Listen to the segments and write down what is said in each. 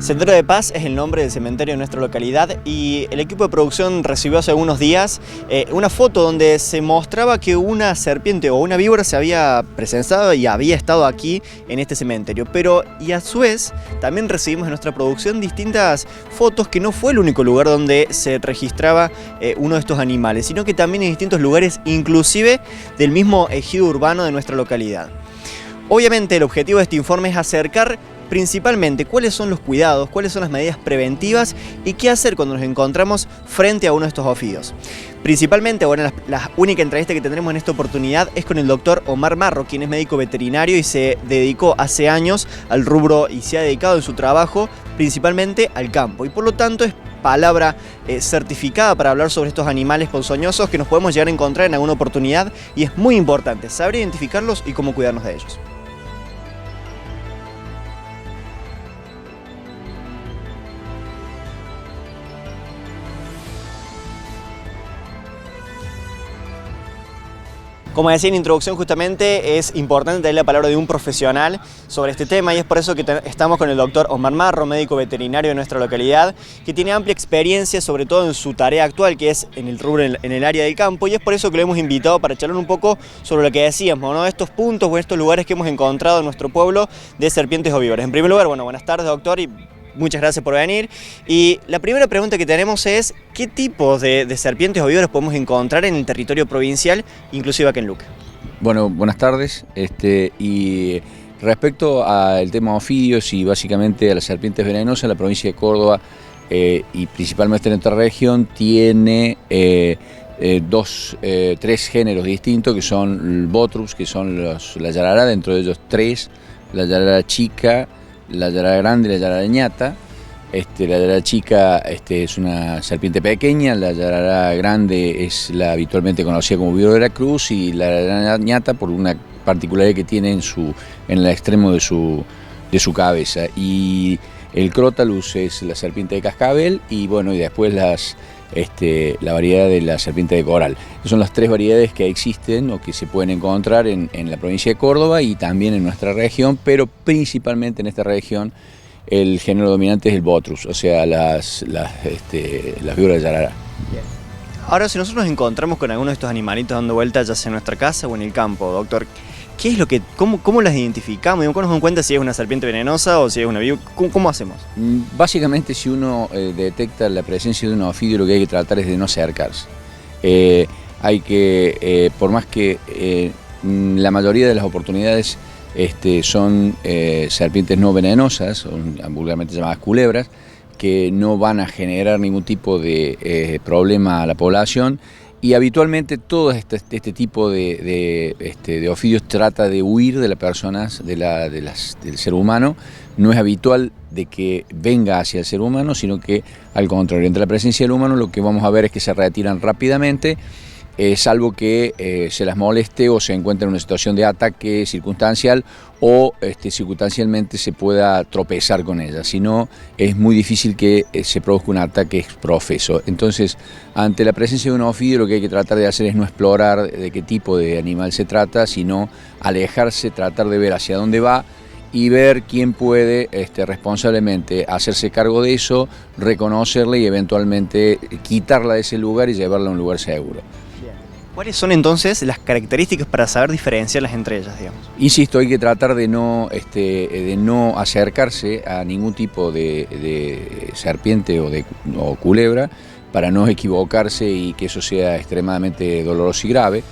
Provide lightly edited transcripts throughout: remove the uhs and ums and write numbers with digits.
Sendero de Paz es el nombre del cementerio de nuestra localidad y el equipo de producción recibió hace algunos días una foto donde se mostraba que una serpiente o una víbora se había presentado y había estado aquí en este cementerio. Y a su vez también recibimos en nuestra producción distintas fotos que no fue el único lugar donde se registraba uno de estos animales, sino que también en distintos lugares, inclusive del mismo ejido urbano de nuestra localidad. Obviamente el objetivo de este informe es acercar principalmente cuáles son los cuidados, cuáles son las medidas preventivas y qué hacer cuando nos encontramos frente a uno de estos ofidios. Principalmente, bueno, la única entrevista que tendremos en esta oportunidad es con el doctor Omar Marro, quien es médico veterinario y se dedicó hace años al rubro y se ha dedicado en su trabajo principalmente al campo. Y por lo tanto es palabra certificada para hablar sobre estos animales ponzoñosos que nos podemos llegar a encontrar en alguna oportunidad y es muy importante saber identificarlos y cómo cuidarnos de ellos. Como decía en introducción, justamente es importante tener la palabra de un profesional sobre este tema y es por eso que estamos con el doctor Omar Marro, médico veterinario de nuestra localidad, que tiene amplia experiencia, sobre todo en su tarea actual, que es en el rubro, en el área del campo, y es por eso que lo hemos invitado para charlar un poco sobre lo que decíamos, ¿no? Estos puntos o estos lugares que hemos encontrado en nuestro pueblo de serpientes o víboras. En primer lugar, bueno, buenas tardes, doctor, y muchas gracias por venir. Y la primera pregunta que tenemos es, ¿qué tipos de serpientes o víboras podemos encontrar en el territorio provincial, inclusive acá en Luque? Bueno, buenas tardes. Y respecto al tema ofidios y básicamente a las serpientes venenosas, la provincia de Córdoba y principalmente en nuestra región tiene tres géneros distintos que son Botrus, que son la yarará, dentro de ellos tres, la yarará chica, la yarará grande y la yarará ñata. La yarará chica es una serpiente pequeña, la yarará grande es la habitualmente conocida como víbora de la cruz y la yarará ñata por una particularidad que tiene en el extremo de su cabeza. Y el Crotalus es la serpiente de cascabel y bueno, y después la variedad de la serpiente de coral. Esas son las tres variedades que existen o que se pueden encontrar en la provincia de Córdoba y también en nuestra región, pero principalmente en esta región el género dominante es el Botrus, o sea, las víboras de yarará. Ahora, si nosotros nos encontramos con alguno de estos animalitos dando vueltas, ya sea en nuestra casa o en el campo, doctor, ¿qué es cómo las identificamos? ¿Cómo nos damos cuenta si es una serpiente venenosa o si es una víbora? ¿Cómo hacemos? Básicamente, si uno detecta la presencia de un ofidio, lo que hay que tratar es de no acercarse. Por más que la mayoría de las oportunidades son serpientes no venenosas, vulgarmente llamadas culebras, que no van a generar ningún tipo de problema a la población. Y habitualmente todo este tipo de ofidios trata de huir de las personas, del ser humano. No es habitual de que venga hacia el ser humano, sino que al contrario, ante la presencia del humano lo que vamos a ver es que se retiran rápidamente, salvo que se las moleste o se encuentre en una situación de ataque circunstancial o circunstancialmente se pueda tropezar con ella. Si no, es muy difícil que se produzca un ataque profeso. Entonces, ante la presencia de un ofidio, lo que hay que tratar de hacer es no explorar de qué tipo de animal se trata, sino alejarse, tratar de ver hacia dónde va y ver quién puede responsablemente hacerse cargo de eso, reconocerla y eventualmente quitarla de ese lugar y llevarla a un lugar seguro. ¿Cuáles son entonces las características para saber diferenciarlas entre ellas, digamos? Insisto, hay que tratar de no acercarse a ningún tipo de serpiente o culebra para no equivocarse y que eso sea extremadamente doloroso y grave.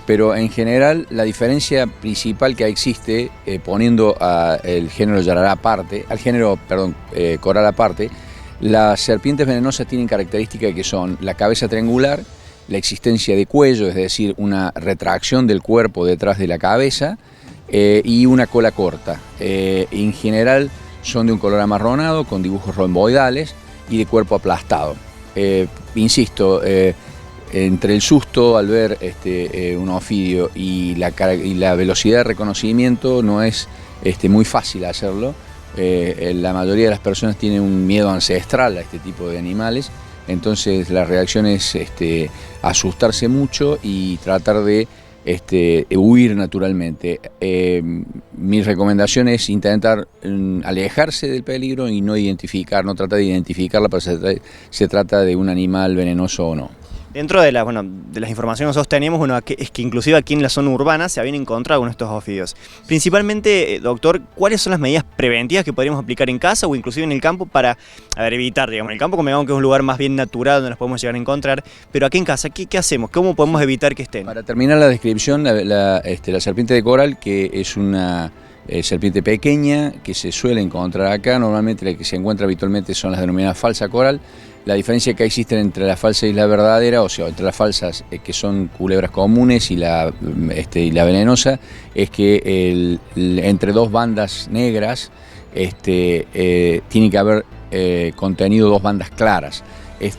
Pero en general la diferencia principal que existe, poniendo el género yarará aparte, coral aparte, las serpientes venenosas tienen características que son la cabeza triangular, la existencia de cuello, es decir, una retracción del cuerpo detrás de la cabeza y una cola corta. En general son de un color amarronado con dibujos romboidales y de cuerpo aplastado. Insisto, entre el susto al ver un ofidio y la velocidad de reconocimiento no es muy fácil hacerlo. La mayoría de las personas tienen un miedo ancestral a este tipo de animales. Entonces la reacción es asustarse mucho y tratar de huir naturalmente. Mi recomendación es intentar alejarse del peligro y no tratar de identificarla, pero se trata de un animal venenoso o no. Dentro de, de las informaciones que nosotros tenemos, es que inclusive aquí en la zona urbana se habían encontrado con estos ofidios. Principalmente, doctor, ¿cuáles son las medidas preventivas que podríamos aplicar en casa o inclusive en el campo para evitar, digamos, en el campo, como digamos que es un lugar más bien natural donde los podemos llegar a encontrar, pero aquí en casa, ¿qué hacemos? ¿Cómo podemos evitar que estén? Para terminar la descripción, la serpiente de coral, que es una serpiente pequeña que se suele encontrar acá, normalmente la que se encuentra habitualmente son las denominadas falsa coral. La diferencia que existe entre la falsa y la verdadera, o sea, entre las falsas que son culebras comunes y la venenosa, es que entre dos bandas negras tiene que haber contenido dos bandas claras.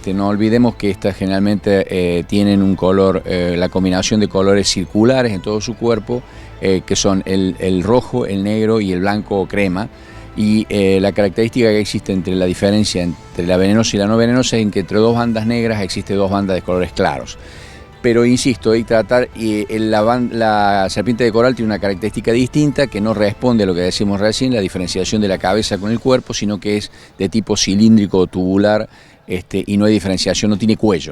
No olvidemos que estas generalmente tienen un color, la combinación de colores circulares en todo su cuerpo, que son el rojo, el negro y el blanco crema. Y la característica que existe entre la diferencia entre la venenosa y la no venenosa es en que entre dos bandas negras existe dos bandas de colores claros. Pero insisto, la serpiente de coral tiene una característica distinta que no responde a lo que decimos recién, la diferenciación de la cabeza con el cuerpo, sino que es de tipo cilíndrico o tubular, y no hay diferenciación, no tiene cuello.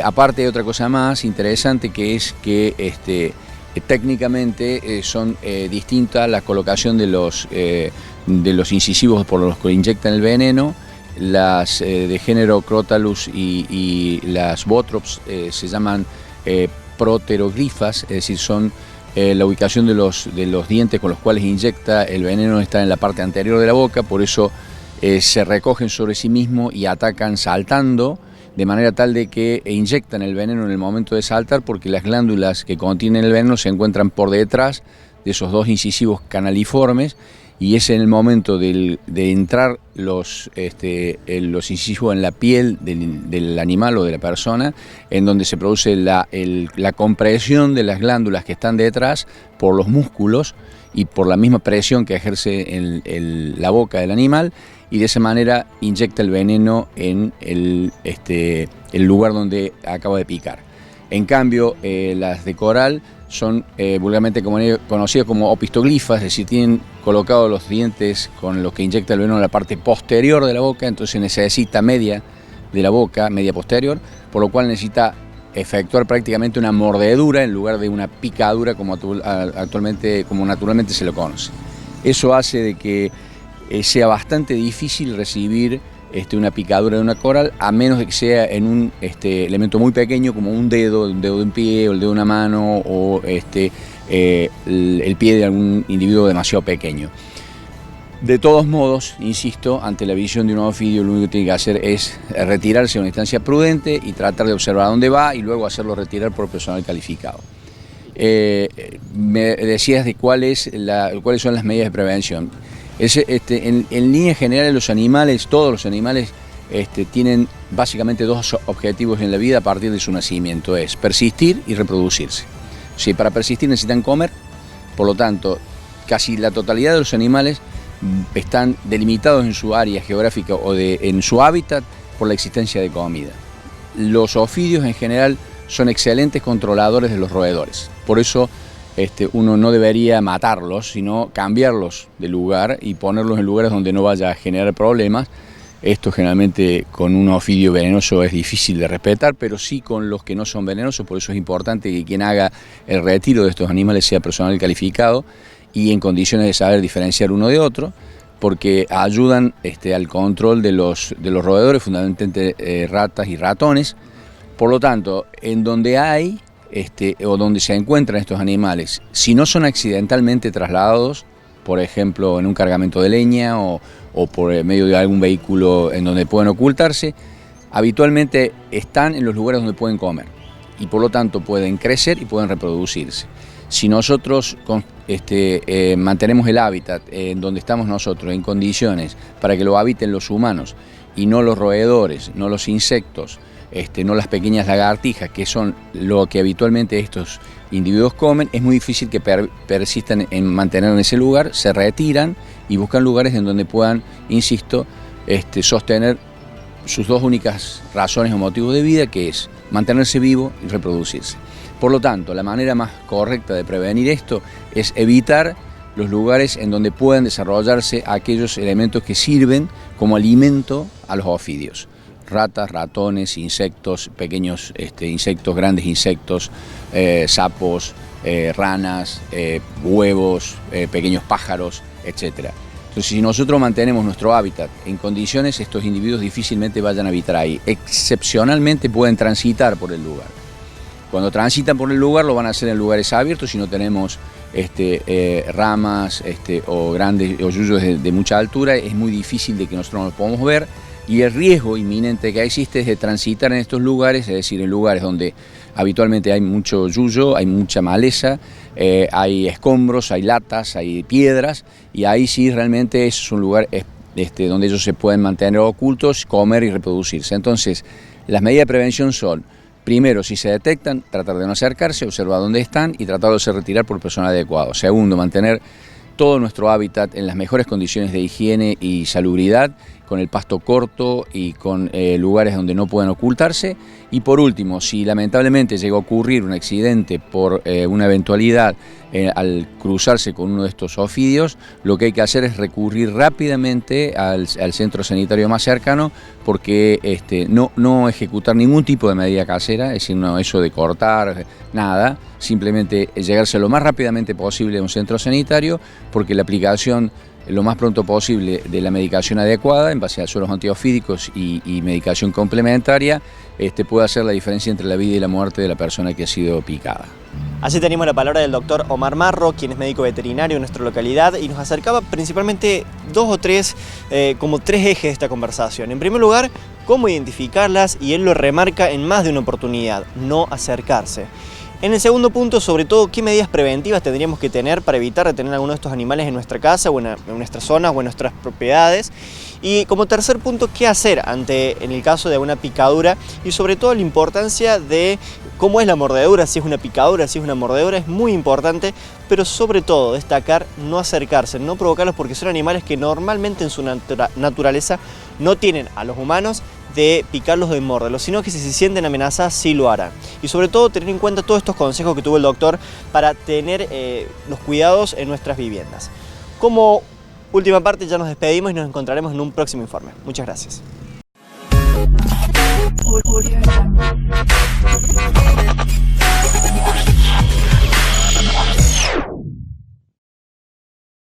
Aparte hay otra cosa más interesante, que es que técnicamente son distintas la colocación de los incisivos por los que inyectan el veneno. Las de género Crotalus y las Botrops se llaman proteroglifas, es decir, son la ubicación de los dientes con los cuales inyecta el veneno está en la parte anterior de la boca, por eso se recogen sobre sí mismos y atacan saltando, de manera tal de que inyectan el veneno en el momento de saltar, porque las glándulas que contienen el veneno se encuentran por detrás de esos dos incisivos canaliformes, y es en el momento de entrar los incisivos en la piel del animal o de la persona, en donde se produce la compresión de las glándulas que están detrás por los músculos y por la misma presión que ejerce en la boca del animal, y de esa manera inyecta el veneno en el lugar donde acaba de picar. En cambio, las de coral son vulgarmente conocidas como opistoglifas, es decir, tienen colocados los dientes con los que inyecta el veneno en la parte posterior de la boca, entonces necesita media de la boca, media posterior, por lo cual necesita efectuar prácticamente una mordedura en lugar de una picadura como naturalmente se lo conoce. Eso hace de que sea bastante difícil recibir una picadura de una coral, a menos de que sea en un elemento muy pequeño como un dedo de un pie o el dedo de una mano o el pie de algún individuo demasiado pequeño. De todos modos, insisto, ante la visión de un ofidio lo único que tiene que hacer es retirarse a una distancia prudente y tratar de observar a dónde va y luego hacerlo retirar por personal calificado. Me decías de cuáles son las medidas de prevención. En líneas generales los animales, todos los animales tienen básicamente dos objetivos en la vida a partir de su nacimiento, es persistir y reproducirse. Si para persistir necesitan comer, por lo tanto, casi la totalidad de los animales están delimitados en su área geográfica o en su hábitat por la existencia de comida. Los ofidios en general son excelentes controladores de los roedores, por eso uno no debería matarlos, sino cambiarlos de lugar y ponerlos en lugares donde no vaya a generar problemas. Esto generalmente con un ofidio venenoso es difícil de respetar, pero sí con los que no son venenosos, por eso es importante que quien haga el retiro de estos animales sea personal calificado y en condiciones de saber diferenciar uno de otro, porque ayudan al control de los roedores, fundamentalmente ratas y ratones. Por lo tanto, en donde hay o donde se encuentran estos animales, si no son accidentalmente trasladados, por ejemplo en un cargamento de leña o por medio de algún vehículo en donde pueden ocultarse, habitualmente están en los lugares donde pueden comer y por lo tanto pueden crecer y pueden reproducirse. Si nosotros mantenemos el hábitat en donde estamos nosotros en condiciones para que lo habiten los humanos y no los roedores, no los insectos, no las pequeñas lagartijas, que son lo que habitualmente estos individuos comen, es muy difícil que persistan en mantener en ese lugar, se retiran y buscan lugares en donde puedan, insisto, sostener sus dos únicas razones o motivos de vida, que es mantenerse vivo y reproducirse. Por lo tanto, la manera más correcta de prevenir esto es evitar los lugares en donde puedan desarrollarse aquellos elementos que sirven como alimento a los ofidios. Ratas, ratones, insectos, pequeños insectos, grandes insectos, sapos, ranas, huevos, pequeños pájaros, etc. Entonces, si nosotros mantenemos nuestro hábitat en condiciones, estos individuos difícilmente vayan a habitar ahí. Excepcionalmente pueden transitar por el lugar. Cuando transitan por el lugar lo van a hacer en lugares abiertos. Si no tenemos ramas o grandes o yuyos de mucha altura, es muy difícil de que nosotros los podamos ver, y el riesgo inminente que existe es de transitar en estos lugares, es decir, en lugares donde habitualmente hay mucho yuyo, hay mucha maleza, hay escombros, hay latas, hay piedras, y ahí sí realmente es un lugar donde ellos se pueden mantener ocultos, comer y reproducirse. Entonces, las medidas de prevención son: primero, si se detectan, tratar de no acercarse, observar dónde están y tratar de retirar por personal adecuado. Segundo, mantener todo nuestro hábitat en las mejores condiciones de higiene y salubridad, con el pasto corto y con lugares donde no puedan ocultarse. Y por último, si lamentablemente llega a ocurrir un accidente por una eventualidad al cruzarse con uno de estos ofidios, lo que hay que hacer es recurrir rápidamente al centro sanitario más cercano, porque no ejecutar ningún tipo de medida casera, es decir, no eso de cortar, nada, simplemente llegarse lo más rápidamente posible a un centro sanitario, porque la aplicación lo más pronto posible de la medicación adecuada en base a sueros antiofídicos y medicación complementaria puede hacer la diferencia entre la vida y la muerte de la persona que ha sido picada. Así tenemos la palabra del doctor Omar Marro, quien es médico veterinario en nuestra localidad, y nos acercaba principalmente como tres ejes de esta conversación. En primer lugar, cómo identificarlas, y él lo remarca en más de una oportunidad: no acercarse. En el segundo punto, sobre todo, qué medidas preventivas tendríamos que tener para evitar retener alguno de estos animales en nuestra casa o en nuestras zonas o en nuestras propiedades. Y como tercer punto, qué hacer en el caso de una picadura, y sobre todo la importancia de cómo es la mordedura, si es una picadura, si es una mordedura, es muy importante, pero sobre todo destacar no acercarse, no provocarlos, porque son animales que normalmente en su naturaleza no tienen a los humanos de picarlos o de morderlos, sino que si se sienten amenazadas sí lo harán. Y sobre todo tener en cuenta todos estos consejos que tuvo el doctor para tener los cuidados en nuestras viviendas. Como última parte, ya nos despedimos y nos encontraremos en un próximo informe. Muchas gracias.